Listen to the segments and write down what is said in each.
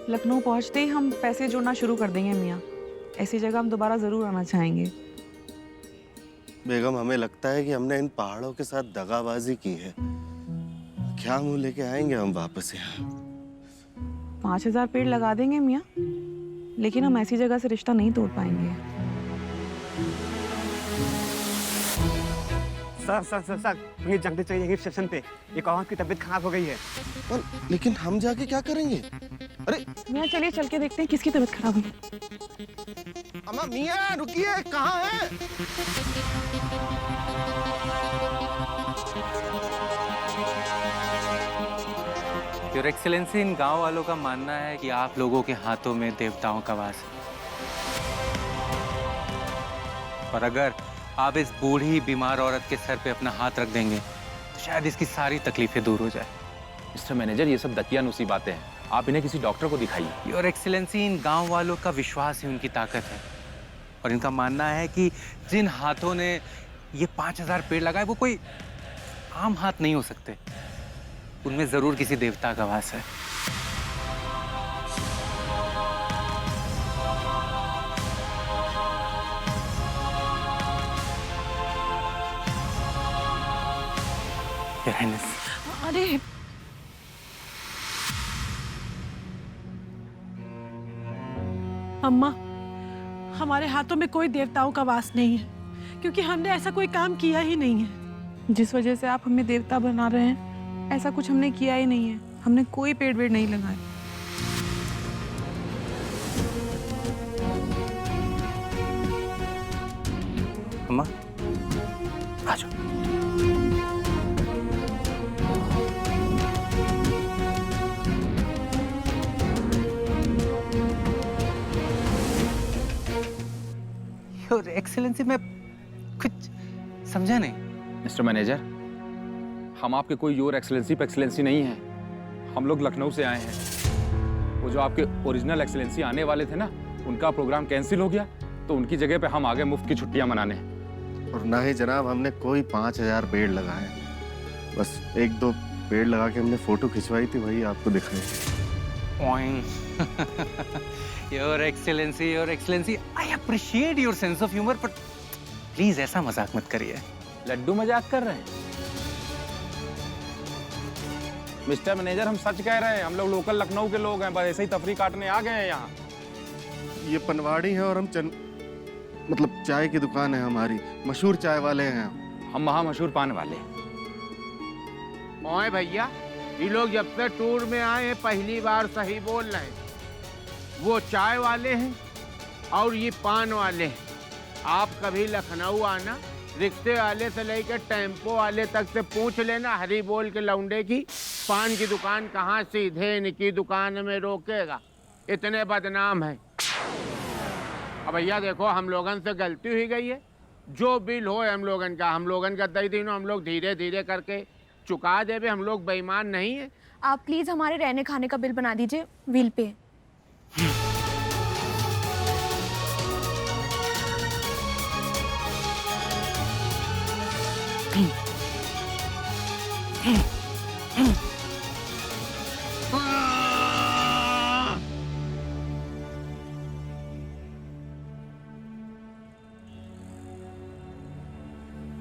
लखनऊ पहुंचते ही हम पैसे जोड़ना शुरू कर देंगे मियाँ। ऐसी जगह हम दोबारा जरूर आना चाहेंगे। बेगम, हमें लगता है कि हमने इन पहाड़ों के साथ दगाबाजी की है। क्या मुंह लेके आएंगे हम वापस यहाँ? 5000 पेड़ लगा देंगे मियाँ, लेकिन हम ऐसी जगह से रिश्ता नहीं तोड़ पाएंगे। सर ये जल्दी चाहिए स्टेशन पे। एक औरत की तबीयत खराब हो गई है। और लेकिन हम जाके क्या करेंगे? अरे मियाँ चलिए चल के देखते हैं किसकी तबीयत खराब हुई। अम्मा, मियाँ रुकिए, कहाँ है? योर एक्सीलेंसी, इन गांव वालों का मानना है कि आप लोगों के हाथों में देवताओं का वास है, और अगर आप इस बूढ़ी बीमार औरत के सर पे अपना हाथ रख देंगे तो शायद इसकी सारी तकलीफें दूर हो जाए। मिस्टर मैनेजर, ये सब दकियानुसी बातें हैं। आप इन्हें किसी डॉक्टर को दिखाइए। योर एक्सीलेंसी, इन गांव वालों का विश्वास ही उनकी ताकत है, और इनका मानना है कि जिन हाथों ने ये 5000 पेड़ लगाए वो कोई आम हाथ नहीं हो सकते। उनमें जरूर किसी देवता का वास है। Your Highness. अरे अम्मा, हमारे हाथों में कोई देवताओं का वास नहीं है, क्योंकि हमने ऐसा कोई काम किया ही नहीं है। जिस वजह से आप हमें देवता बना रहे हैं, ऐसा कुछ हमने किया ही नहीं है। हमने कोई पेड़ वेड़ नहीं लगाए। अम्मा, आ जाओ। योर एक्सीलेंसी, मैं कुछ समझा नहीं। मिस्टर मैनेजर, हम आपके कोई योर एक्सीलेंसी पे एक्सीलेंसी नहीं है। हम लोग लखनऊ से आए हैं। वो जो आपके ओरिजिनल एक्सीलेंसी आने वाले थे ना, उनका प्रोग्राम कैंसिल हो गया, तो उनकी जगह पे हम आ गए मुफ्त की छुट्टियां मनाने। और ना ही जनाब हमने कोई 5000 पेड़ लगाए। बस 1-2 पेड़ लगा के हमने फोटो खिंचवाई थी, वही आपको दिखाई। Your excellency, I appreciate your sense of humour, but please ऐसा मजाक मत करिए। लड्डू मजाक कर रहे हैं? मिस्टर मैनेजर, हम सच कह रहे हैं। हम लोग लोकल लखनऊ के लोग हैं, बस ऐसे ही तफरी काटने आ गए हैं यहाँ। ये पनवाड़ी है और हम मतलब चाय की दुकान है हमारी, मशहूर चाय वाले हैं हम। हम वहाँ मशहूर पान वाले। ओए भैया, ये लोग जब से टूर में आए हैं पहली बार सही बोल रहे हैं। वो चाय वाले हैं और ये पान वाले हैं। आप कभी लखनऊ आना, रिक्शे वाले से लेकर टेम्पो वाले तक से पूछ लेना हरी बोल के लौंडे की पान की दुकान कहाँ, सीधे इनकी दुकान में रोकेगा। इतने बदनाम है। अब भैया देखो, हम लोगन से गलती हुई गई है। जो बिल हो हम लोगन का दे दिनों हम लोग धीरे धीरे करके चुका देवे। हम लोग बेईमान नहीं है। आप प्लीज हमारे रहने खाने का बिल बना दीजिए व्हील पे।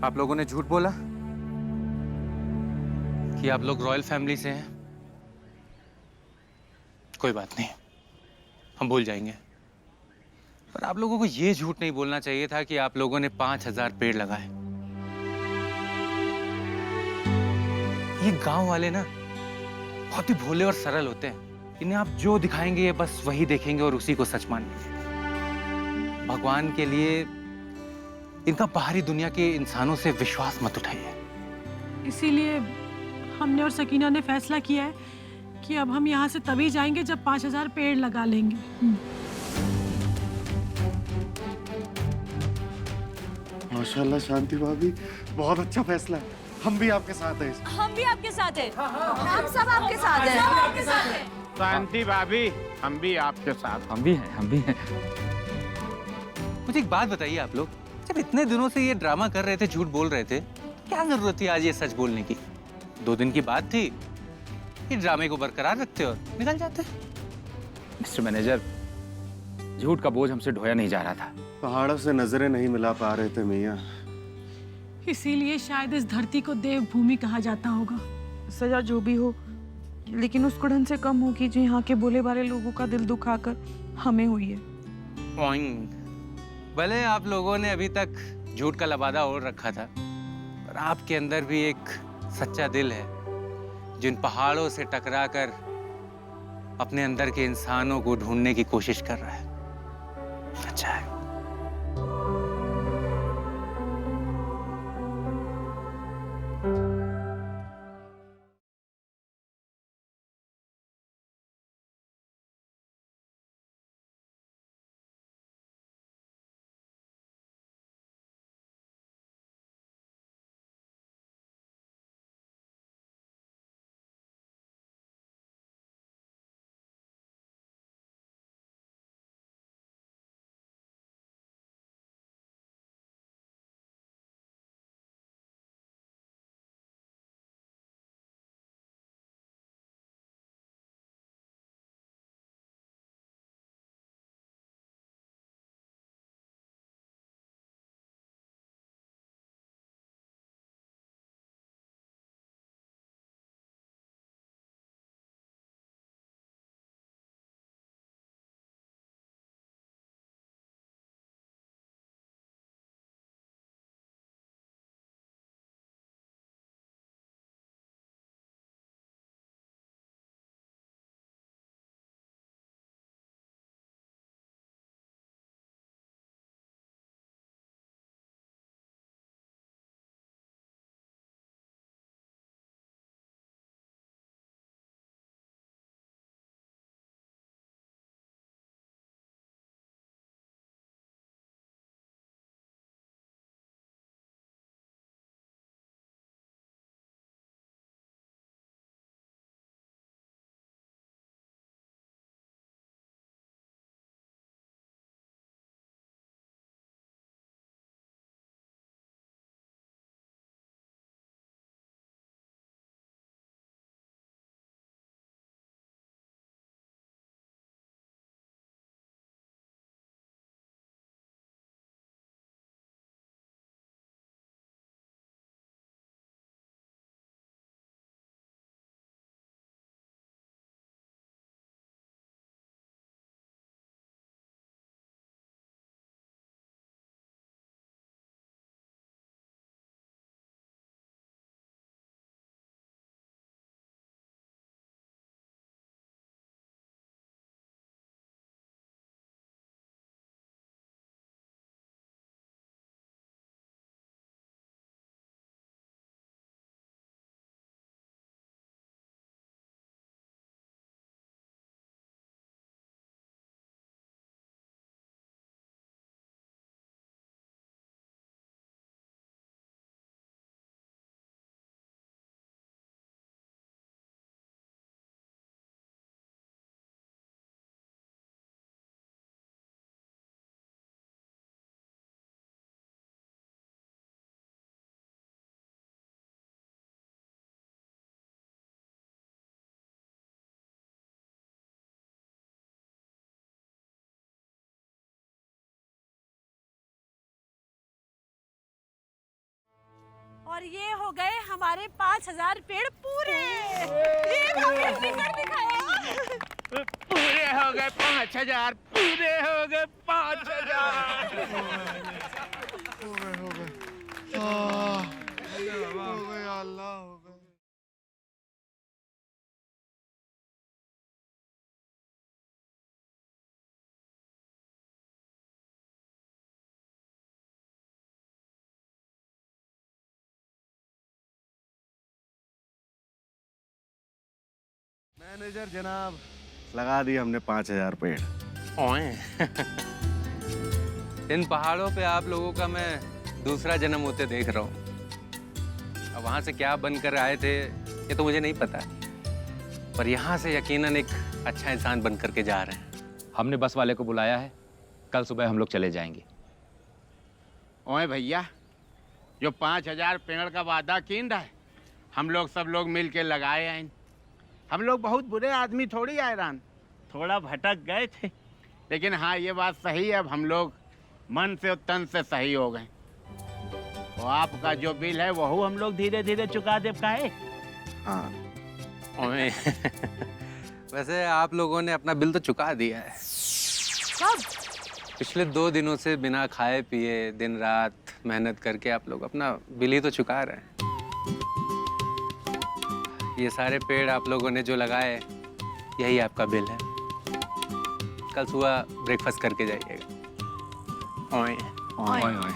आप लोगों ने झूठ बोला कि आप लोग रॉयल फैमिली से हैं। कोई बात नहीं, हम भूल जाएंगे। पर आप लोगों को ये झूठ नहीं बोलना चाहिए था कि आप लोगों ने 5000 पेड़ लगाए। ये गांव वाले ना बहुत ही भोले और सरल होते हैं। इन्हें आप जो दिखाएंगे ये बस वही देखेंगे और उसी को सच मानेंगे। भगवान के लिए इनका बाहरी दुनिया के इंसानों से विश्वास मत उठाइए। इसीलिए हमने और सकीना ने फैसला किया है कि अब हम यहाँ से तभी जाएंगे जब 5000 पेड़ लगा लेंगे। माशाल्लाह शांति भाभी, बहुत अच्छा फैसला है। हम भी आपके साथ हैं। हम भी आपके साथ हैं। हम सब आपके साथ हैं। शांति भाभी, हम भी आपके साथ। हम भी हैं। मुझे एक बात बताइए, आप लोग जब इतने दिनों से ये ड्रामा कर रहे थे, झूठ बोल रहे थे, क्या जरूरत थी आज ये सच बोलने की? 2 दिन की बात थी, ये ड्रामे को बरकरार रखते और निकल जाते। मिस्टर मैनेजर, झूठ का बोझ हमसे ढोया नहीं जा रहा था। पहाड़ों से नजरें नहीं मिला पा रहे थे मियाँ। इसीलिए शायद इस धरती को देवभूमि कहा जाता होगा। सजा जो भी हो, लेकिन उस कुड़न से कम होगी जो यहाँ के भोले भाले लोगों का दिल दुखाकर हमें हुई है। भले आप लोगों ने अभी तक झूठ का लबादा ओढ़ रखा था, पर आपके अंदर भी एक सच्चा दिल है जो इन पहाड़ों से टकराकर अपने अंदर के इंसानों को ढूंढने की कोशिश कर रहा है। अच्छा है। और ये हो गए हमारे 5000 पेड़ पूरे। ये हमने कर दिखाया। पूरे हो गए 5000, पूरे हो गए 5000। हो गए अल्लाह हो गए। मैनेजर जनाब, लगा दिए हमने 5000 पेड़। इन पहाड़ों पे आप लोगों का मैं दूसरा जन्म होते देख रहा हूँ। अब वहाँ से क्या बनकर आए थे ये तो मुझे नहीं पता, पर यहाँ से यकीनन एक अच्छा इंसान बन करके जा रहे हैं। हमने बस वाले को बुलाया है, कल सुबह हम लोग चले जाएंगे। ओए भैया, जो 5000 पेड़ का वादा कीन है, हम लोग सब लोग मिल के लगाए हैं। हम लोग बहुत बुरे आदमी थोड़ी आयरान, थोड़ा भटक गए थे, लेकिन हाँ ये बात सही है, अब हम लोग मन से और तन से सही हो गए। तो आपका जो बिल है वो हम लोग धीरे धीरे चुका दे पाए। हाँ ओए वैसे आप लोगों ने अपना बिल तो चुका दिया है। कब? पिछले 2 दिनों से बिना खाए पिए दिन रात मेहनत करके आप लोग अपना बिल ही तो चुका रहे हैं। ये सारे पेड़ आप लोगों ने जो लगाए यही आपका बिल है। कल सुबह ब्रेकफास्ट करके जाइएगा। ओए ओए ओए।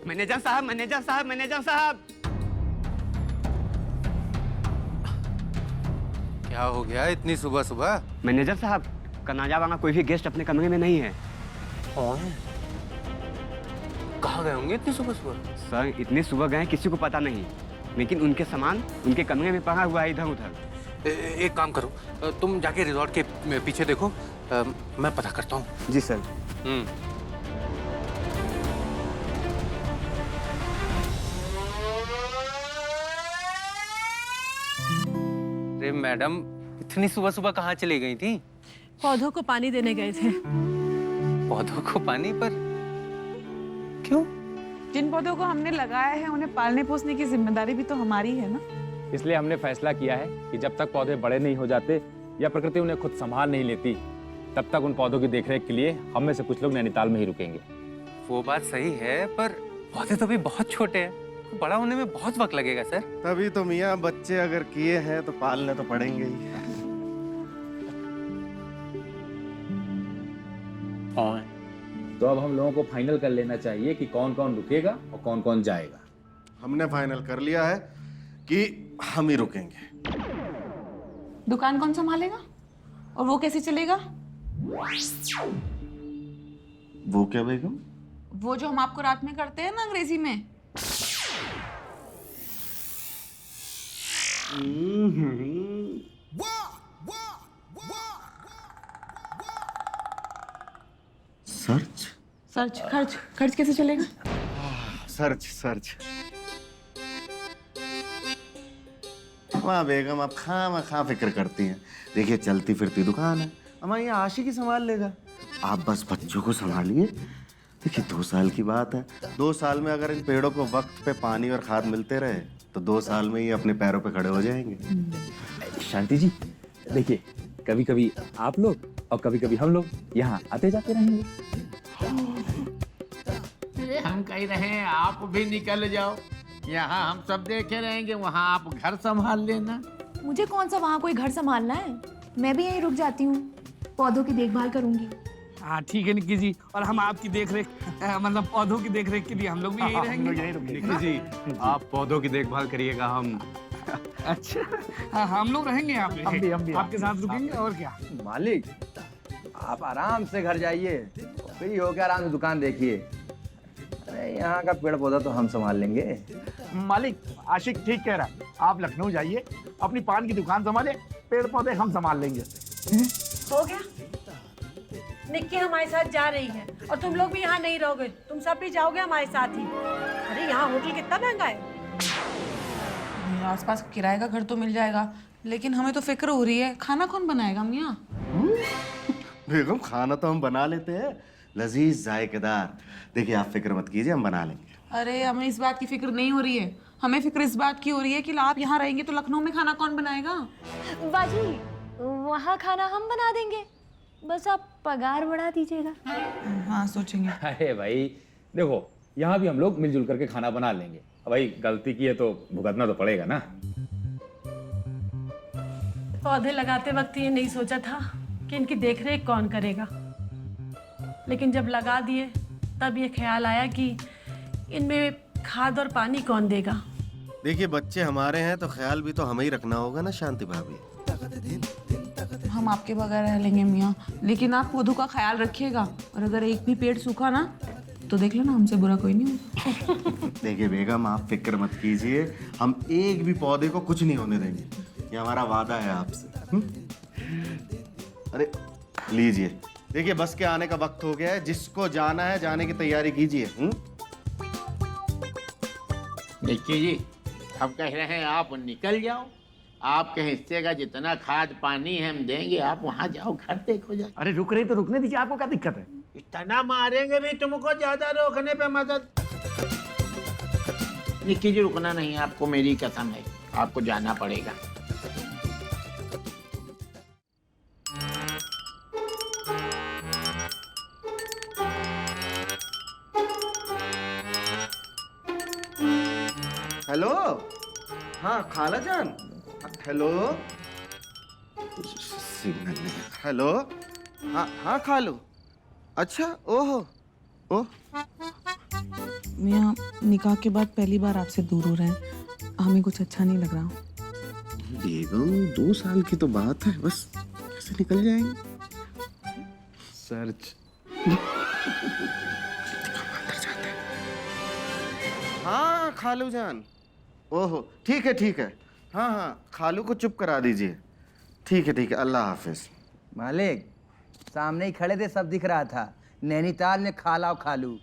मैनेजर साहब, मैनेजर साहब, मैनेजर साहब। क्या हो गया इतनी सुबह सुबह? मैनेजर साहब, कनाजा वाला कोई भी गेस्ट अपने कमरे में नहीं है। कहाँ गए होंगे इतनी सुबह सुबह? सर इतनी सुबह गए किसी को पता नहीं, लेकिन उनके सामान उनके कमरे में पड़ा हुआ है इधर उधर। एक काम करो, तुम जाके रिजॉर्ट के पीछे देखो, मैं पता करता हूँ। जी सर। अरे मैडम, इतनी सुबह सुबह कहाँ चली गई थी? पौधों को पानी देने गए थे। पौधों को पानी पर क्यों? जिन पौधों को हमने लगाया है उन्हें पालने पोसने की जिम्मेदारी भी तो हमारी है ना। इसलिए हमने फैसला किया है कि जब तक पौधे बड़े नहीं हो जाते या प्रकृति उन्हें खुद संभाल नहीं लेती, तब तक उन पौधों की देखरेख के लिए हम में से कुछ लोग नैनीताल में ही रुकेंगे। वो बात सही है, पर पौधे तो अभी बहुत छोटे हैं, बड़ा होने में बहुत वक्त लगेगा सर। तभी तो मियाँ, बच्चे अगर किए हैं तो पालने तो पड़ेंगे ही। तो अब हम लोगों को फाइनल कर लेना चाहिए कि कौन कौन रुकेगा और कौन कौन जाएगा। हमने फाइनल कर लिया है कि हम ही रुकेंगे। दुकान कौन संभालेगा और वो कैसे चलेगा? वो क्या बेगम? वो जो हम आपको रात में करते हैं ना अंग्रेजी में। सर्च सर्च खर्च खर्च कैसे चलेगा? Search search. वाह बेगम, आप खां फिक्र करती हैं। देखिए चलती फिरती दुकान है, हमारे यहाँ आशिक ही संभाल लेगा। आप बस बच्चों को संभालिए। देखिए 2 साल की बात है, 2 साल में अगर इन पेड़ों को वक्त पे पानी और खाद मिलते रहे तो 2 साल में ही अपने पैरों पे खड़े हो जाएंगे। शांति जी, देखिए कभी कभी आप लोग और कभी कभी हम लोग यहाँ आते जाते रहेंगे। हम कह रहे हैं आप भी निकल जाओ, यहाँ हम सब देखे रहेंगे, वहाँ आप घर संभाल लेना। मुझे कौन सा वहाँ कोई घर संभालना है, मैं भी यहीं रुक जाती हूँ, पौधों की देखभाल करूंगी। हाँ ठीक है निक्की जी, और हम आपकी देखरेख मतलब पौधों की देखरेख के लिए हम लोग भी यही रहेंगे। निक्की जी, आप पौधों की देखभाल करिएगा, हम अच्छा हाँ, हम लोग रहेंगे यहाँ पे, हम भी आपके साथ रुकेंगे और क्या। मालिक आप आराम से घर जाइए, फ्री होकर आराम से दुकान देखिए। अरे यहाँ का पेड़ पौधा तो हम संभाल लेंगे। मालिक आशिक ठीक कह रहा है, आप लखनऊ जाइए, अपनी पान की दुकान संभाले, पेड़ पौधे हम संभाल लेंगे। हो गया? निक्की हमारे साथ जा रही है और तुम लोग भी यहाँ नहीं रहोगे, तुम सब भी जाओगे हमारे साथ ही। अरे यहाँ होटल कितना महंगा है। आसपास किराए का घर तो मिल जाएगा, लेकिन हमें तो फिक्र हो रही है खाना कौन बनाएगा मियाँ? बेगम खाना तो हम बना लेते हैं, लजीज जायकेदार। देखिए आप फिक्र मत कीजिए, हम बना लेंगे। अरे हमें इस बात की फिक्र नहीं हो रही है, हमें फिक्र इस बात की हो रही है कि आप यहाँ रहेंगे तो लखनऊ में खाना कौन बनाएगा? बाजी वहाँ खाना हम बना देंगे, बस आप पगार बढ़ा दीजिएगा। हाँ सोचेंगे। अरे भाई देखो, यहाँ भी हम लोग मिलजुल करके खाना बना लेंगे। अब भाई गलती की है तो भुगतना तो पड़ेगा ना। पौधे लगाते वक्त ये नहीं सोचा था कि इनकी देखरेख कौन करेगा, लेकिन जब लगा दिए तब ये ख्याल आया कि इनमें खाद और पानी कौन देगा। देखिए बच्चे हमारे हैं तो ख्याल भी तो हमें ही रखना होगा ना शांति भाभी। हम आपके बगैर रह लेंगे मियाँ, लेकिन आप पौधों का ख्याल रखिएगा, और अगर एक भी पेड़ सूखा ना तो देख लेना, हमसे बुरा कोई नहीं होगा। देखिए बेगम आप फिक्र मत कीजिए, हम एक भी पौधे को कुछ नहीं होने देंगे। ये हमारा वादा है आपसे। अरे लीजिए, देखिए बस के आने का वक्त हो गया है, जिसको जाना है जाने की तैयारी कीजिए। देखिए जी, हम कह रहे हैं आप निकल जाओ, आपके हिस्से का जितना खाद पानी है हम देंगे, आप वहां जाओ, घर देखो जा। अरे रुक रही तो रुकने दीजिए, आपको क्या दिक्कत है? इतना मारेंगे भी तुमको, ज्यादा रोकने पे मदद। निक्की जी रुकना नहीं, आपको मेरी कसम है, आपको जाना पड़ेगा। हेलो, हाँ खाला जान, हेलो, सिग्नल नहीं। हेलो, हाँ हाँ खालू, अच्छा, ओहो, ओह। मियाँ निकाह के बाद पहली बार आपसे दूर हो रहे हैं, हमें कुछ अच्छा नहीं लग रहा। बेगम 2 साल की तो बात है, बस कैसे निकल जाएंगे। सर्च हाँ खालू जान, ओहो ठीक है ठीक है, हाँ हाँ खालू को चुप करा दीजिए। ठीक है, अल्लाह हाफिज। मालिक, सामने ही खड़े थे, सब दिख रहा था। नैनीताल में खाला और खालू।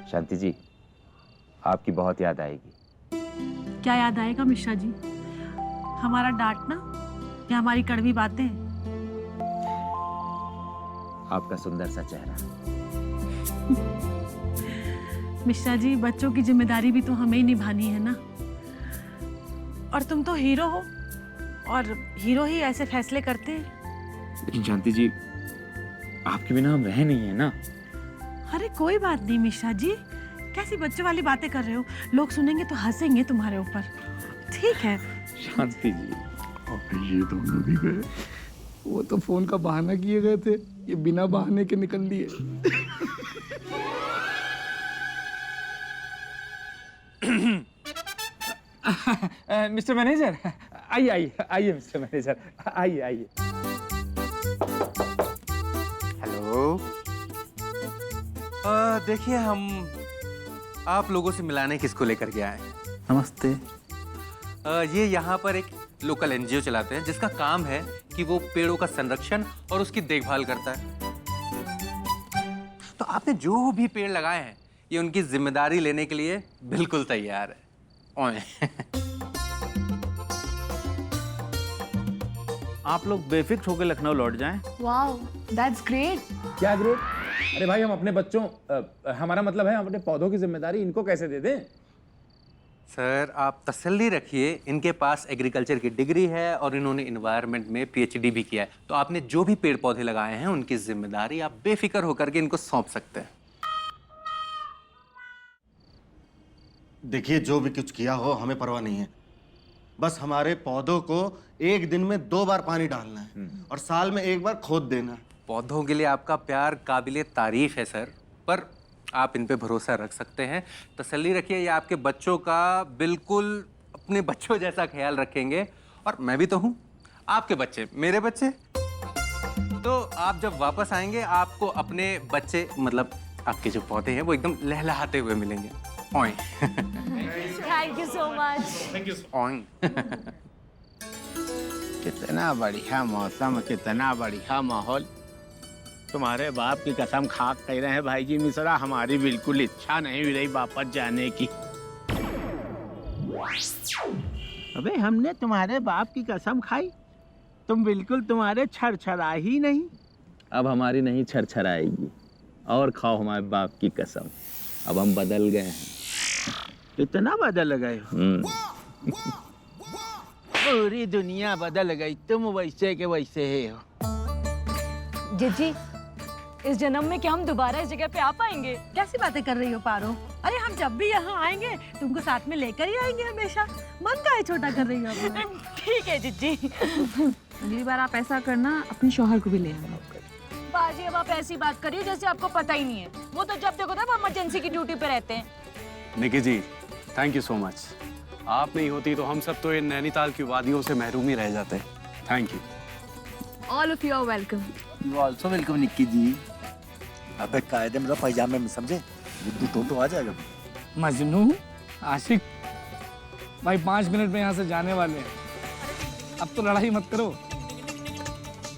शांति जी, आपकी बहुत याद आएगी। क्या याद आएगा मिश्रा जी? हमारा डांटना या हमारी कड़वी बातें? आपका सुंदर सा चेहरा। मिश्रा जी, बच्चों की जिम्मेदारी भी तो हमें ही निभानी है ना। और तुम तो हीरो हो, और हीरो ही ऐसे फैसले करते हैं। लेकिन शांति जी, आपके बिना हम रह नहीं है ना। अरे कोई बात नहीं मिश्रा जी, कैसी बच्चों वाली बातें कर रहे हो? लोग सुनेंगे तो हंसेंगे तुम्हारे ऊपर। ठीक है शांति जी, ये दोनों भी गए। वो तो फोन का बहाना किए गए थे, ये बिना बहाने के निकल लिए। मिस्टर मैनेजर, आइए मिस्टर मैनेजर, आइए। हेलो, देखिए, हम आप लोगों से मिलाने किसको लेकर के आए हैं। नमस्ते। ये यहाँ पर एक लोकल एनजीओ चलाते हैं, जिसका काम है कि वो पेड़ों का संरक्षण और उसकी देखभाल करता है। तो आपने जो भी पेड़ लगाए हैं, ये उनकी जिम्मेदारी लेने के लिए बिल्कुल तैयार है। ओए। आप लोग बेफिक्र होकर लखनऊ लौट जाएं। Wow, that's great. क्या ग्रेट? अरे भाई, हम अपने बच्चों, हमारा मतलब है अपने पौधों की जिम्मेदारी इनको कैसे दे दें? सर, आप तसल्ली रखिए, इनके पास एग्रीकल्चर की डिग्री है और इन्होंने एनवायरनमेंट में पीएचडी भी किया है। तो आपने जो भी पेड़ पौधे लगाए हैं, उनकी जिम्मेदारी आप बेफिक्र होकर के इनको सौंप सकते हैं। देखिए, जो भी कुछ किया हो हमें परवाह नहीं है, बस हमारे पौधों को एक दिन में 2 बार पानी डालना है और साल में 1 बार खोद देना है। पौधों के लिए आपका प्यार काबिले तारीफ है सर, पर आप इन पे भरोसा रख सकते हैं। तसल्ली रखिए, ये आपके बच्चों का बिल्कुल अपने बच्चों जैसा ख्याल रखेंगे। और मैं भी तो हूँ, आपके बच्चे मेरे बच्चे। तो आप जब वापस आएंगे, आपको अपने बच्चे, मतलब आपके जो पौधे हैं, वो एकदम लहलहाते हुए मिलेंगे। ओए। Thank you so much. Thank you. ओए। कितना बढ़िया मौसम, कितना बढ़िया माहौल। तुम्हारे बाप की कसम खा कह रहे हैं भाई जी मिश्रा, हमारी बिल्कुल इच्छा नहीं हुई रही वापस जाने की। अबे हमने तुम्हारे बाप की कसम खाई, तुम बिल्कुल तुम्हारे छरछरा ही नहीं। अब हमारी नहीं छरछराएगी, और खाओ हमारे बाप की कसम, अब हम बदल गए हैं। इतना बदल गए हो? पूरी दुनिया बदल गई, तुम वैसे के वैसे ही हो। जीजी, इस जन्म में क्या हम दोबारा इस जगह पे आ पाएंगे? कैसी बातें कर रही हो पारो? अरे हम जब भी यहाँ आएंगे तुमको साथ में लेकर ही आएंगे हमेशा। मन का है छोटा कर रही हो? ठीक है जीजी। अगली बार आप ऐसा करना, अपने शौहर को भी ले आना। बाजी अब आप ऐसी बात करिए जैसे आपको पता ही नहीं है। वो तो जब देखो तब इमरजेंसी की ड्यूटी पे रहते हैं। निकी जी, थैंक यू सो मच। आप नहीं होती तो हम सब तो इन नैनीताल की वादियों से महरूम ही रह जाते। Thank you. All of you are welcome. You also welcome Nikki ji. अबे कायदे में पैजामे में समझे, बुद्धू टोटो आ जाएगा। मजनू, आशिक भाई 5 मिनट में यहाँ से जाने वाले हैं। अब तो लड़ाई मत करो,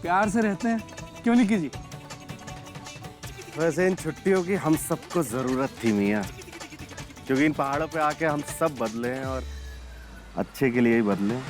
प्यार से रहते हैं, क्यों निकी जी? वैसे इन छुट्टियों की हम सबको जरूरत थी मियाँ, क्योंकि इन पहाड़ों पे आके हम सब बदले हैं और अच्छे के लिए ही बदले हैं।